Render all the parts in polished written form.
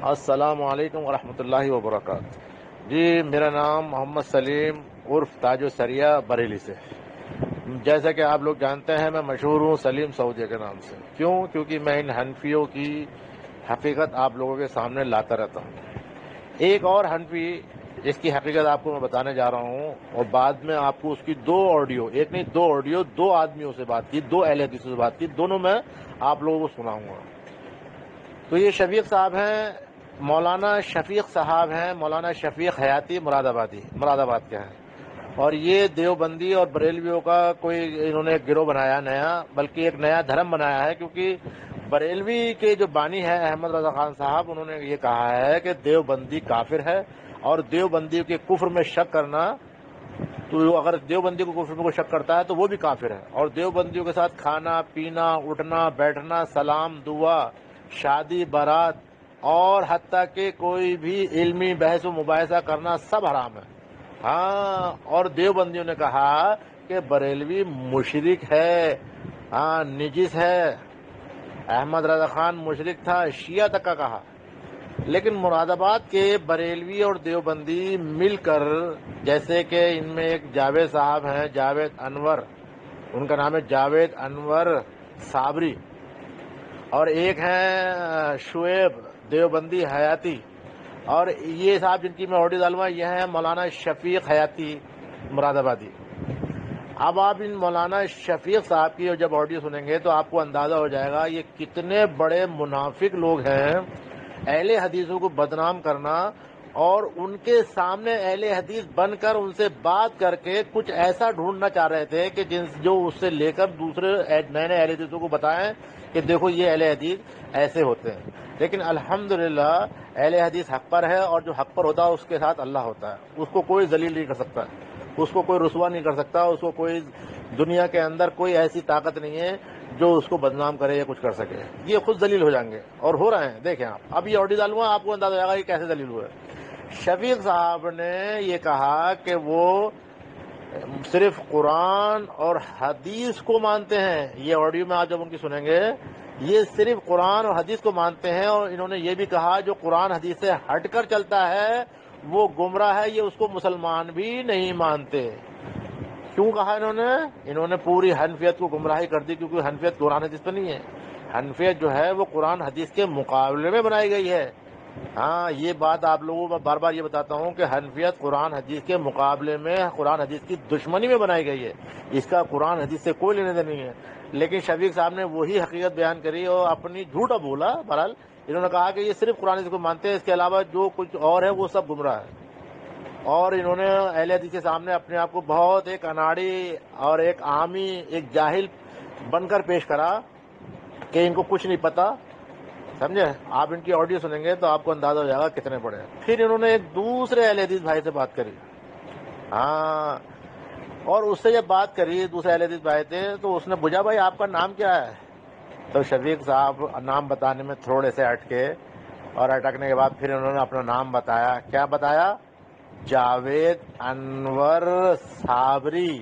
السلام علیکم ورحمۃ اللہ وبرکاتہ۔ جی، میرا نام محمد سلیم عرف تاج سریہ بریلی سے۔ جیسا کہ آپ لوگ جانتے ہیں، میں مشہور ہوں سلیم سعودیہ کے نام سے۔ کیونکہ میں ان حنفیوں کی حقیقت آپ لوگوں کے سامنے لاتا رہتا ہوں۔ ایک اور حنفی جس کی حقیقت آپ کو میں بتانے جا رہا ہوں، اور بعد میں آپ کو اس کی دو آڈیو، ایک نہیں دو آڈیو، دو آدمیوں سے بات کی، دو اہل حدیث سے بات کی، دونوں میں آپ لوگوں کو سناؤں گا۔ تو یہ شفیق صاحب ہیں، مولانا شفیق صاحب ہیں، مولانا شفیق حیاتی مراد آباد کے ہیں۔ اور یہ دیوبندی اور بریلویوں کا کوئی انہوں نے گروہ بنایا نیا، بلکہ ایک نیا دھرم بنایا ہے، کیونکہ بریلوی کے جو بانی ہے احمد رضا خان صاحب، انہوں نے یہ کہا ہے کہ دیوبندی کافر ہے، اور دیوبندی کے کفر میں شک کرنا، تو اگر دیوبندی کو کفر میں کوئی شک کرتا ہے تو وہ بھی کافر ہے، اور دیوبندیوں کے ساتھ کھانا پینا، اٹھنا بیٹھنا، سلام دعا، شادی بارات، اور حتیٰ کہ کوئی بھی علمی بحث و مباحثہ کرنا سب حرام ہے۔ ہاں، اور دیوبندیوں نے کہا کہ بریلوی مشرک ہے، ہاں نجس ہے۔ احمد رضا خان مشرک تھا، شیعہ تک کا کہا۔ لیکن مراد آباد کے بریلوی اور دیوبندی مل کر، جیسے کہ ان میں ایک جاوید صاحب ہیں، جاوید انور، ان کا نام ہے جاوید انور صابری، اور ایک ہیں شعیب دیوبندی حیاتی، اور یہ صاحب جن کی میں آڈیو ڈالوں گا یہ ہیں مولانا شفیق حیاتی مراد آبادی۔ اب آپ ان مولانا شفیق صاحب کی جب آڈیو سنیں گے تو آپ کو اندازہ ہو جائے گا یہ کتنے بڑے منافق لوگ ہیں۔ اہل حدیثوں کو بدنام کرنا، اور ان کے سامنے اہل حدیث بن کر ان سے بات کر کے کچھ ایسا ڈھونڈنا چاہ رہے تھے کہ جو اس سے لے کر دوسرے نئے نئے اہل حدیثوں کو بتائیں کہ دیکھو یہ اہل حدیث ایسے ہوتے ہیں۔ لیکن الحمدللہ اہل حدیث حق پر ہے، اور جو حق پر ہوتا ہے اس کے ساتھ اللہ ہوتا ہے، اس کو کوئی ذلیل نہیں کر سکتا، اس کو کوئی رسوا نہیں کر سکتا، اس کو کوئی دنیا کے اندر کوئی ایسی طاقت نہیں ہے جو اس کو بدنام کرے یا کچھ کر سکے۔ یہ خود ذلیل ہو جائیں گے، اور ہو رہے ہیں۔ دیکھیں آپ، اب یہ آڈیو ڈالوں گا، آپ کو اندازہ ہو جائے گا یہ کیسے ذلیل ہوئے۔ شفیق صاحب نے یہ کہا کہ وہ صرف قرآن اور حدیث کو مانتے ہیں۔ یہ آڈیو میں آپ جب ان کی سنیں گے، یہ صرف قرآن اور حدیث کو مانتے ہیں، اور انہوں نے یہ بھی کہا جو قرآن حدیث سے ہٹ کر چلتا ہے وہ گمراہ ہے، یہ اس کو مسلمان بھی نہیں مانتے۔ کیوں کہا انہوں نے پوری حنفیت کو گمراہی کر دی، کیونکہ حنفیت قرآن حدیث پہ نہیں ہے۔ حنفیت جو ہے وہ قرآن حدیث کے مقابلے میں بنائی گئی ہے۔ ہاں، یہ بات آپ لوگوں کو بار بار یہ بتاتا ہوں کہ حنفیت قرآن حدیث کے مقابلے میں، قرآن حدیث کی دشمنی میں بنائی گئی ہے، اس کا قرآن حدیث سے کوئی لینے دینے نہیں ہے۔ لیکن شفیق صاحب نے وہی حقیقت بیان کری اور اپنی جھوٹا بولا۔ بہرحال انہوں نے کہا کہ یہ صرف قرآن حدیث کو مانتے ہیں، اس کے علاوہ جو کچھ اور ہے وہ سب گمراہ ہے۔ اور انہوں نے اہل حدیث کے سامنے اپنے آپ کو بہت ایک اناڑی اور ایک عامی، ایک جاہل بن کر پیش کرا کہ ان کو کچھ نہیں پتا، سمجھے۔ آپ ان کی آڈیو سنیں گے تو آپ کو اندازہ ہو جائے گا کتنے بڑے ہیں۔ پھر انہوں نے ایک دوسرے اہل حدیث بھائی سے بات کری، ہاں، اور اس سے جب بات کری، دوسرے اہل حدیث بھائی تھے، تو اس نے پوچھا بھائی آپ کا نام کیا ہے؟ تو شفیق صاحب نام بتانے میں تھوڑے سے اٹکے، اور اٹکنے کے بعد پھر انہوں نے اپنا نام بتایا۔ کیا بتایا؟ جاوید انور صابری۔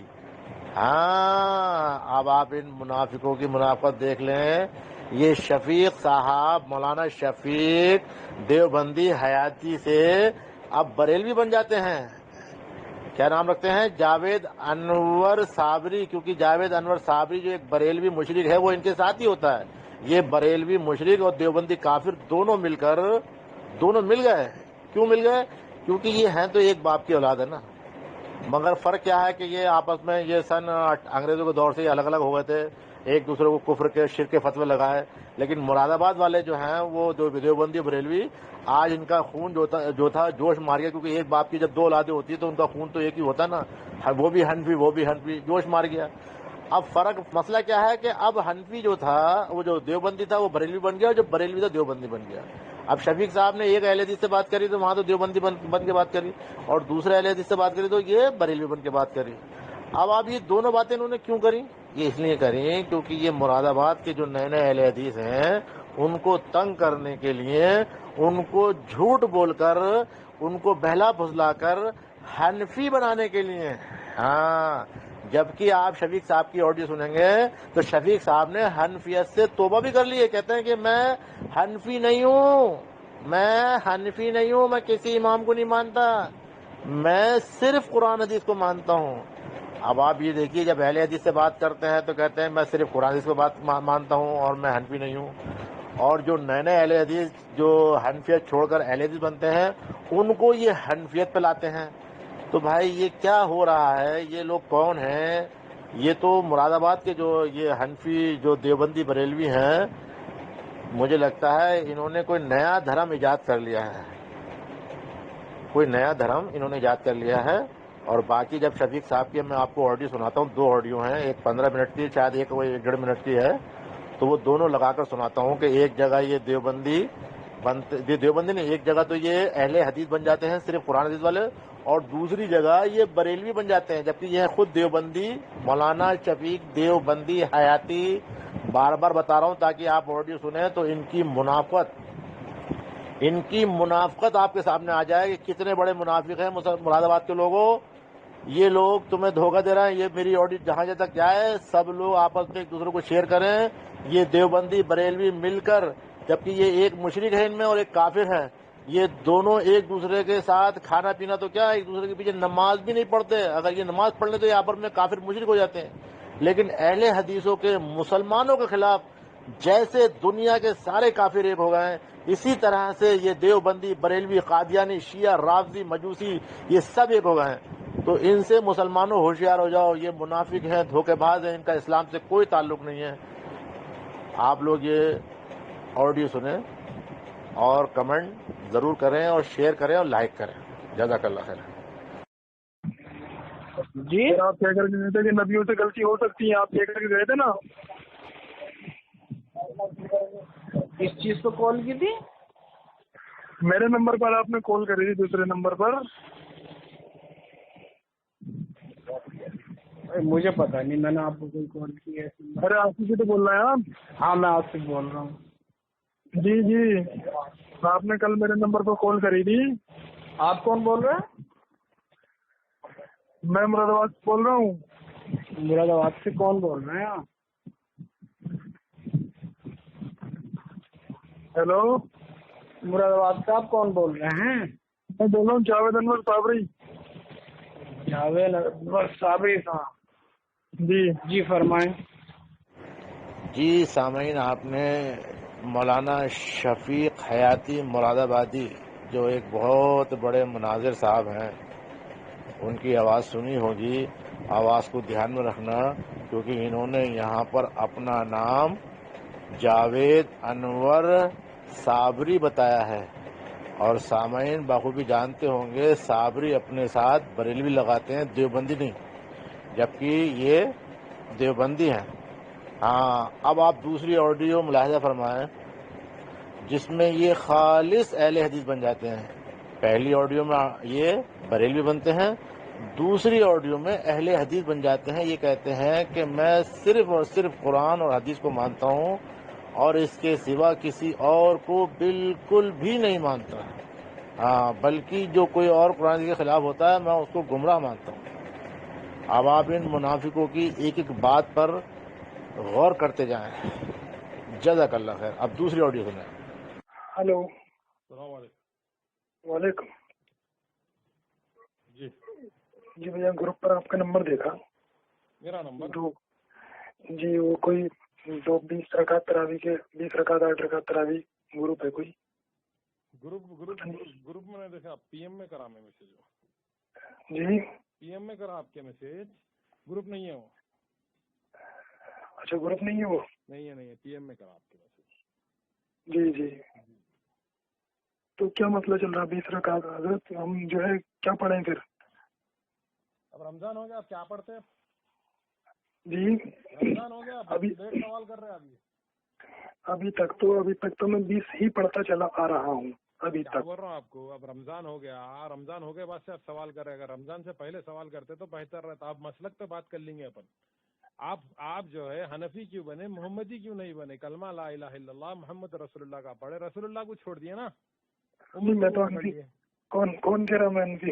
ہاں، اب آپ ان منافقوں کی منافقت دیکھ لیں۔ یہ شفیق صاحب، مولانا شفیق دیوبندی حیاتی سے اب بریلوی بن جاتے ہیں۔ کیا نام رکھتے ہیں؟ جاوید انور صابری، کیونکہ جاوید انور صابری جو ایک بریلوی مشرک ہے وہ ان کے ساتھ ہی ہوتا ہے۔ یہ بریلوی مشرک اور دیوبندی کافر دونوں مل گئے۔ کیوں مل گئے؟ کیونکہ یہ ہیں تو ایک باپ کی اولاد ہے نا، مگر فرق کیا ہے کہ یہ آپس میں یہ انگریزوں کے دور سے یہ الگ الگ ہو گئے تھے، ایک دوسرے کو کفر کے شرک کے فتوے لگائے۔ لیکن مراد آباد والے جو ہیں وہ دیوبندی بریلوی، آج ان کا خون جو تھا جوش مار گیا، کیونکہ ایک باپ کی جب دو اولادیں ہوتی ہیں تو ان کا خون تو ایک ہی ہوتا نا، وہ بھی حنفی، جوش مار گیا۔ اب مسئلہ کیا ہے کہ اب حنفی جو تھا، وہ جو دیوبندی تھا وہ بریلوی بن گیا، اور جو بریلوی تھا دیوبندی بن گیا۔ اب شفیق صاحب نے ایک اہل حدیث سے بات کری تو وہاں تو دیوبندی بن کے بات کری، اور دوسرے اہل حدیث سے بات کری تو یہ بریلوی بن کے بات کری۔ اب آپ یہ دونوں باتیں انہوں نے کیوں کری؟ یہ اس لیے کری کیونکہ یہ مراد آباد کے جو نئے نئے اہل حدیث ہیں ان کو تنگ کرنے کے لیے، ان کو جھوٹ بول کر، ان کو بہلا پھسلا کر حنفی بنانے کے لیے۔ ہاں، جبکہ آپ شفیق صاحب کی آڈیو سنیں گے تو شفیق صاحب نے حنفیت سے توبہ بھی کر لی ہے، کہتے ہیں کہ میں حنفی نہیں ہوں، میں حنفی نہیں ہوں، میں کسی امام کو نہیں مانتا، میں صرف قرآن حدیث کو مانتا ہوں۔ اب آپ یہ دیکھیے، جب اہل حدیث سے بات کرتے ہیں تو کہتے ہیں میں صرف قرآن حدیث کو بات مانتا ہوں اور میں حنفی نہیں ہوں، اور جو نئے نئے اہل حدیث جو حنفیت چھوڑ کر اہل حدیث بنتے ہیں ان کو یہ حنفیت پہ لاتے ہیں۔ تو بھائی یہ کیا ہو رہا ہے؟ یہ لوگ کون ہیں؟ یہ تو مراد آباد کے جو یہ حنفی جو دیوبندی بریلوی ہیں، مجھے لگتا ہے انہوں نے کوئی نیا دھرم ایجاد کر لیا ہے، کوئی نیا دھرم انہوں نے ایجاد کر لیا ہے۔ اور باقی جب شفیق صاحب کی میں آپ کو آڈیو سناتا ہوں، 2 آڈیو ہیں، ایک 15 منٹ کی، شاید ایک 1.5 منٹ کی ہے، تو وہ دونوں لگا کر سناتا ہوں کہ ایک جگہ یہ دیوبندی نہیں، ایک جگہ تو یہ اہل حدیث بن جاتے ہیں صرف قرآن حدیث والے، اور دوسری جگہ یہ بریلوی بن جاتے ہیں، جبکہ یہ خود دیوبندی مولانا شفیق دیوبندی حیاتی، بار بار بتا رہا ہوں تاکہ آپ آڈیو سنیں تو ان کی منافقت آپ کے سامنے آ جائے کہ کتنے بڑے منافق ہیں مراد آباد کے لوگوں۔ یہ لوگ تمہیں دھوکہ دے رہے ہیں۔ یہ میری آڈیو جہاں تک جائے سب لوگ آپس میں ایک دوسرے کو شیئر کریں۔ یہ دیوبندی بریلوی مل کر، جبکہ یہ ایک مشرک ہے ان میں اور ایک کافر ہے، یہ دونوں ایک دوسرے کے ساتھ کھانا پینا تو کیا، ایک دوسرے کے پیچھے نماز بھی نہیں پڑھتے۔ اگر یہ نماز پڑھ لیں تو یہ آپس میں کافر مشرک ہو جاتے ہیں۔ لیکن اہل حدیثوں کے مسلمانوں کے خلاف جیسے دنیا کے سارے کافر ایک ہو گئے ہیں، اسی طرح سے یہ دیوبندی بریلوی قادیانی شیعہ رافضی مجوسی یہ سب ایک ہو گئے ہیں۔ تو ان سے مسلمانوں ہوشیار ہو جاؤ، یہ منافق ہیں، دھوکے باز ہیں، ان کا اسلام سے کوئی تعلق نہیں ہے۔ آپ لوگ یہ آڈیو سنیں اور کمنٹ ضرور کریں اور شیئر کریں اور لائک کریں۔ جزاک اللہ خیر۔ جی آپ کہہ کر گئے تھے کہ نبیوں سے غلطی ہو سکتی ہے، آپ کہہ کر گئے تھے نا؟ کس چیز پہ کال کی تھی؟ میرے نمبر پر آپ نے کال کری تھی، دوسرے نمبر پر۔ مجھے پتا نہیں، میں نے آپ کو کوئی کال کی ہے؟ ارے آپ سے تو بول رہے ہیں آپ؟ ہاں میں آپ سے بول رہا ہوں۔ جی جی، آپ نے کل میرے نمبر پر کال کری تھی۔ آپ کون بول رہے ہیں؟ میں مراد آباد سے بول رہا ہوں۔ مراد آباد سے کون بول رہے ہیں آپ؟ ہیلو، مراد آباد سے آپ کون بول رہے ہیں؟ میں بول رہا ہوں جاوید انور صابری۔ جاوید انور صابری صاحب، جی فرمائیں۔ جی سامعین، آپ نے مولانا شفیق حیاتی مراد آبادی جو ایک بہت بڑے مناظر صاحب ہیں، ان کی آواز سنی ہوگی۔ آواز کو دھیان میں رکھنا، کیونکہ انہوں نے یہاں پر اپنا نام جاوید انور صابری بتایا ہے، اور سامعین بخوبی جانتے ہوں گے صابری اپنے ساتھ بریلوی لگاتے ہیں، دیوبندی نہیں، جبکہ یہ دیوبندی ہیں۔ ہاں، اب آپ دوسری آڈیو ملاحظہ فرمائیں جس میں یہ خالص اہل حدیث بن جاتے ہیں۔ پہلی آڈیو میں یہ بریلوی بنتے ہیں، دوسری آڈیو میں اہل حدیث بن جاتے ہیں۔ یہ کہتے ہیں کہ میں صرف اور صرف قرآن اور حدیث کو مانتا ہوں اور اس کے سوا کسی اور کو بالکل بھی نہیں مانتا، ہاں بلکہ جو کوئی اور قرآن کے خلاف ہوتا ہے میں اس کو گمراہ مانتا ہوں۔ اب آپ ان منافقوں کی ایک ایک بات پر غور کرتے جائیں۔ جزاک اللہ خیر۔ اب دوسری آڈیو سنیں۔ ہلو، السلام علیکم۔ وعلیکم۔ جی جی بھیا، گروپ پر آپ کا نمبر دیکھا، میرا نمبر؟ تو جی وہ کوئی 20 رکعت تراویح کے 20 رکعت 8 رکعت تراویح گروپ ہے کوئی؟ گروپ میں نے دیکھا، پی ایم میں کرا میں میسج ہو۔ جی پی ایم میں کرا آپ کے میسج، گروپ نہیں ہے وہ۔ اچھا، گروپ نہیں ہے وہ؟ نہیں ہے، پی ایم میں کرا آپ کے میسج۔ جی جی، تو کیا مسئلہ چل رہا ہے 20 رکعت؟ حضرت ہم جو ہے کیا پڑھیں پھر؟ اب رمضان ہو گیا، آپ کیا پڑھتے ہیں؟ جی رمضان ہو گیا، ابھی ڈیٹ سوال کر رہے ہیں ابھی تک تو میں 20 ہی پڑھتا چلا آ رہا ہوں ابھی کیا تک۔ بول رہا ہوں آپ کو، اب رمضان ہو گیا، رمضان ہو گئے بعد سے آپ سوال کر رہے ہیں۔ اگر رمضان سے پہلے سوال کرتے تو بہتر رہتا۔ آپ مسلک پہ بات کر لیں گے اپن۔ آپ جو ہے حنفی کیوں بنے، محمدی کیوں نہیں بنے؟ کلمہ لا الہ الا اللہ محمد رسول اللہ کا پڑھے، رسول اللہ کو چھوڑ دیا نا۔ میں تو حنفی، کون کہہ رہا میں حنفی؟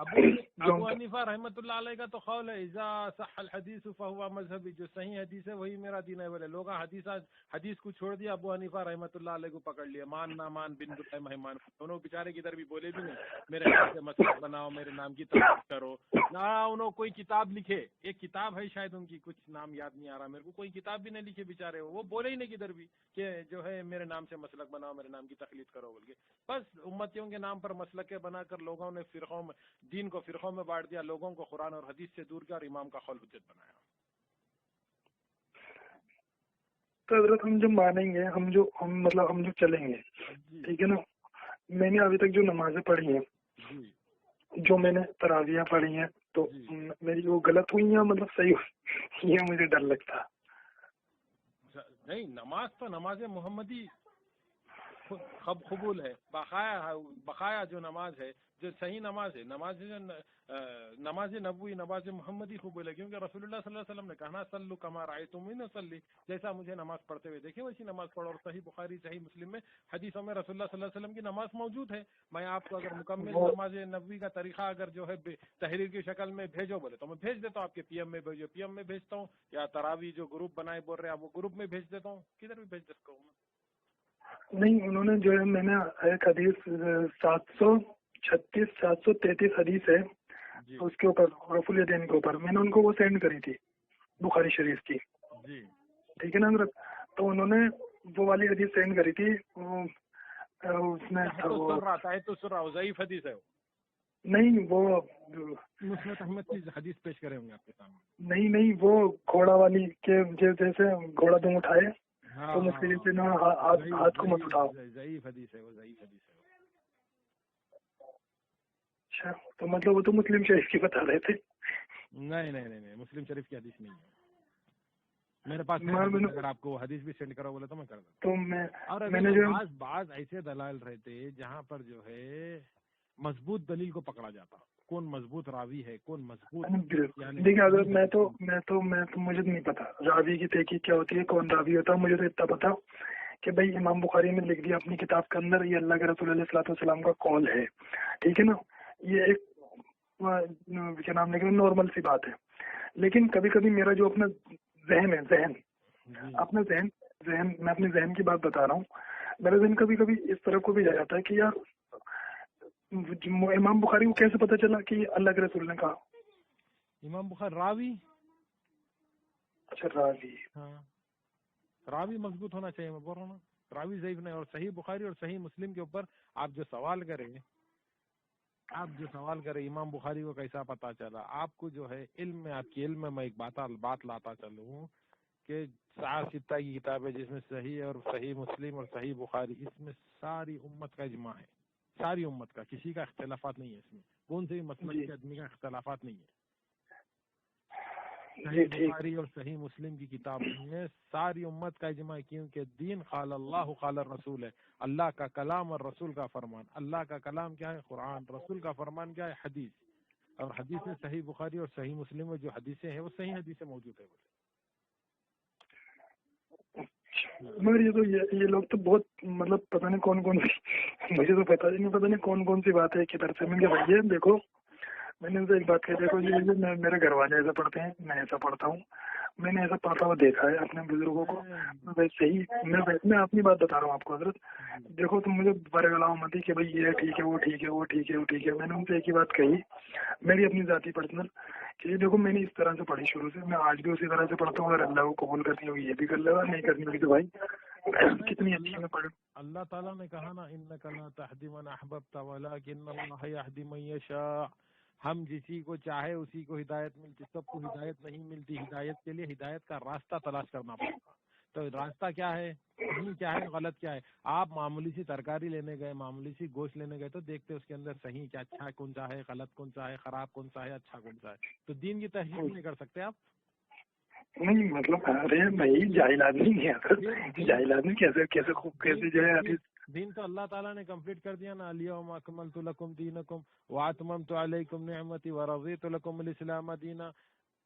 ابو حنیفہ رحمۃ اللہ علیہ کا تو قول ہے اذا صح الحدیث فهو مذهبی، جو صحیح حدیث ہے وہی میرا دین ہے. بولے لوگ حدیث کو چھوڑ دیا، ابو حنیفہ رحمۃ اللہ علیہ کو پکڑ لیا. مان نہ مان بن دو مہمان، دونوں بیچارے کدھر بھی بولے بھی نہیں میرے نام سے مسلک بناؤ، میرے نام کی تحقیق کرو. نہ انہوں کوئی کتاب لکھے، ایک کتاب ہے شاید ان کی، کچھ نام یاد نہیں آ رہا میرے کو، کوئی کتاب بھی نہیں لکھے بیچارے. وہ بولے ہی نہیں کدھر بھی کہ جو ہے میرے نام سے مسلک بناؤ، میرے نام کی تقلید کرو بول کے. بس امتیوں کے نام پر مسلکیں بنا کر لوگوں نے فرقوں میں دین کو فرقوں میں بانٹ دیا، لوگوں کو قرآن اور حدیث سے دور کیا اور امام کا قول حجت بنایا. تو حضرت ہم جو مانیں گے، ہم جو چلیں گے، ٹھیک ہے نا. میں نے ابھی تک جو نمازیں پڑھی ہیں، جو میں نے تراویح پڑھی ہیں، تو میری وہ غلط ہوئی ہیں مطلب صحیح ہوئی، یہ مجھے ڈر لگتا. نہیں، نماز تو نماز محمدی قبول ہے، بقایا جو نماز ہے، جو صحیح نماز ہے، نماز نبوی، نماز محمدی قبول ہے. کیونکہ رسول اللہ صلی اللہ علیہ وسلم نے کہا صلو کما رأیتمونی اصلی، جیسا مجھے نماز پڑھتے ہوئے دیکھیں ویسی نماز پڑھو. اور صحیح بخاری صحیح مسلم میں حدیثوں میں رسول اللہ صلی اللہ علیہ وسلم کی نماز موجود ہے. میں آپ کو اگر مکمل نماز نبوی کا طریقہ اگر جو ہے تحریر کی شکل میں بھیجو بولے تو میں بھیج دیتا ہوں. آپ کے پی ایم میں بھیجو، پی ایم میں بھیجتا ہوں، یا تراوی جو گروپ بنائے بول رہے ہیں وہ گروپ میں بھیج دیتا ہوں، کدھر بھی بھیج دیتا ہوں. نہیں، انہوں نے جو ہے، میں نے ایک حدیث 736 733 حدیث ہے اس کے اوپر، رفع الیدین کے اوپر، میں نے ان کو وہ سینڈ کری تھی بخاری شریف کی، ٹھیک ہے نا حضرت. تو انہوں نے وہ والی حدیث سینڈ کری تھی، اس میں ضعیف حدیث ہے نہیں، وہ مسند احمد کی حدیث پیش کرے ہوں گے آپ کے سامنے. نہیں، وہ گھوڑا والی کے جیسے گھوڑا تم اٹھائے تو مسلم سے نہ ہاتھ کو مت اٹھاؤ. ضعیف حدیث ہے وہ، ضعیف حدیث ہے. اچھا، تو مطلب وہ تو مسلم شریف کی بتا رہے تھے. نہیں، مسلم شریف کی حدیث نہیں ہے میرے پاس. اگر آپ کو حدیث بھی سینڈ کرو بولے تو میں کر دوں. تو میں نے بعض ایسے دلائل رہتے جہاں پر جو ہے مضبوط دلیل کو پکڑا جاتا، کون مضبوط راوی ہے، کون مضبوط. دیکھیے حضرت، مجھے نہیں پتا راوی کی تحقیق کیا ہوتی ہے، کون راوی ہوتا ہے. مجھے تو اتنا پتا کہ بھائی امام بخاری نے لکھ دیا اپنی کتاب کے اندر، یہ اللہ کے رسول علیہ الصلوۃ والسلام کا قول ہے، ٹھیک ہے نا. یہ ایک کیا نام لے نارمل سی بات ہے. لیکن کبھی کبھی میرا جو اپنا ذہن ہے، اپنا ذہن میں اپنے ذہن کی بات بتا رہا ہوں، میرا ذہن کبھی کبھی اس طرح کو بھی جا جاتا ہے کہ یار امام بخاری کو کیسے پتا چلا کہ اللہ کے رسول نے کہا. امام بخاری راوی، اچھا راوی، ہاں راوی مضبوط ہونا چاہیے. میں بول رہا ہوں نا راوی ضعیف نہیں. اور صحیح بخاری اور صحیح مسلم کے اوپر آپ جو سوال کریں امام بخاری کو کیسا پتا چلا آپ کو، جو ہے علم میں، آپ کے علم میں ایک بات لاتا چلوں کہ ستہ کی کتاب ہے جس میں صحیح اور صحیح مسلم اور صحیح بخاری، اس میں ساری امت کا اجماع ہے، ساری امت کا، کسی کا اختلافات نہیں ہے. اس میں کون سے بھی مسلک کے آدمی کا اختلافات نہیں ہے. صحیح بخاری اور صحیح مسلم کی کتاب میں ساری امت کا اجماع ہے، کیونکہ دین قال اللہ قال الرسول ہے، اللہ کا کلام اور رسول کا فرمان. اللہ کا کلام کیا ہے؟ قرآن. رسول کا فرمان کیا ہے؟ حدیث. اور حدیث میں صحیح بخاری اور صحیح مسلم میں جو حدیثیں ہیں وہ صحیح حدیثیں موجود ہے. مگر یہ لوگ تو بہت مطلب پتہ نہیں کون سی، مجھے تو پتہ نہیں کون سی بات ہے کدھر سے. میں نے کہا بھائی دیکھو، میں نے ان سے ایک بات کہی، دیکھو یہ میرے گھر والے ایسا پڑھتے ہیں، میں ایسا پڑھتا ہوں، میں نے ایسا پڑھتا ہوا دیکھا ہے اپنے بزرگوں کو. ویسے ہی میں اپنی بات بتا رہا ہوں آپ کو حضرت. دیکھو تم مجھے برگلاؤ مت کہ بھائی یہ ٹھیک ہے، وہ ٹھیک ہے، وہ ٹھیک ہے، وہ ٹھیک ہے. میں نے ان سے ایک ہی بات کہی، میری اپنی ذاتی پرسنل، کہ دیکھو میں نے اس طرح سے پڑھی شروع سے، میں آج بھی اسی طرح سے پڑھتا ہوں. اگر اللہ کو قبول کرنی ہوگی یہ بھی کر لے گا، نہیں کرنی ہوگی تو بھائی کتنی اچھی میں پڑھ. اللہ تعالیٰ نے کہا نا انک لا تہدی من احببت ولکن اللہ یہدی من یشاء. ہم جسی کو چاہے اسی کو ہدایت ملتی، سب کو ہدایت نہیں ملتی. ہدایت کے لیے ہدایت کا راستہ تلاش کرنا پڑتا. تو راستہ کیا ہے، صحیح کیا ہے، غلط کیا ہے. آپ معمولی سی ترکاری لینے گئے، معمولی سی گوشت لینے گئے تو دیکھتے اس کے اندر صحیح کیا، اچھا کون سا ہے، غلط کون سا ہے، خراب کون سا ہے، اچھا کون سا ہے. تو دین کی تحقیق نہیں کر سکتے آپ. نہیں مطلب ارے بھائی جاہل آدمی نہیں آتا، جاہل آدمی کیسے جو ہے دین تو اللہ تعالیٰ نے کمپلیٹ کر دیا نا. الیوم اکملت لکم دینکم واتممت علیکم نعمتی ورضیت لکم الاسلام دینا.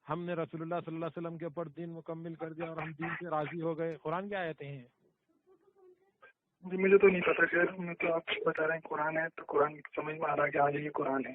ہم نے رسول اللہ صلی اللہ علیہ وسلم کے اوپر دین مکمل کر دیا اور ہم دین سے راضی ہو گئے. قرآن کی آیتیں ہیں. جی مجھے تو نہیں پتا، خیر میں تو آپ بتا رہے ہیں قرآن ہے تو قرآن سمجھ میں آ رہا ہے کہ آج یہ قرآن ہے.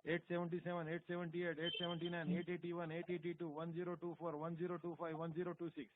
877, 878, 879, 881, 882, 1024, 1025, 1026।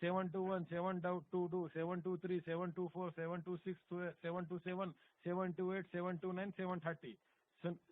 721, 722, 723, 724, 726, 727, 728, 729, 730।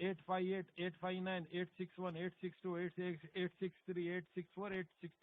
858, 859, 861, 862, 863, 864, 860,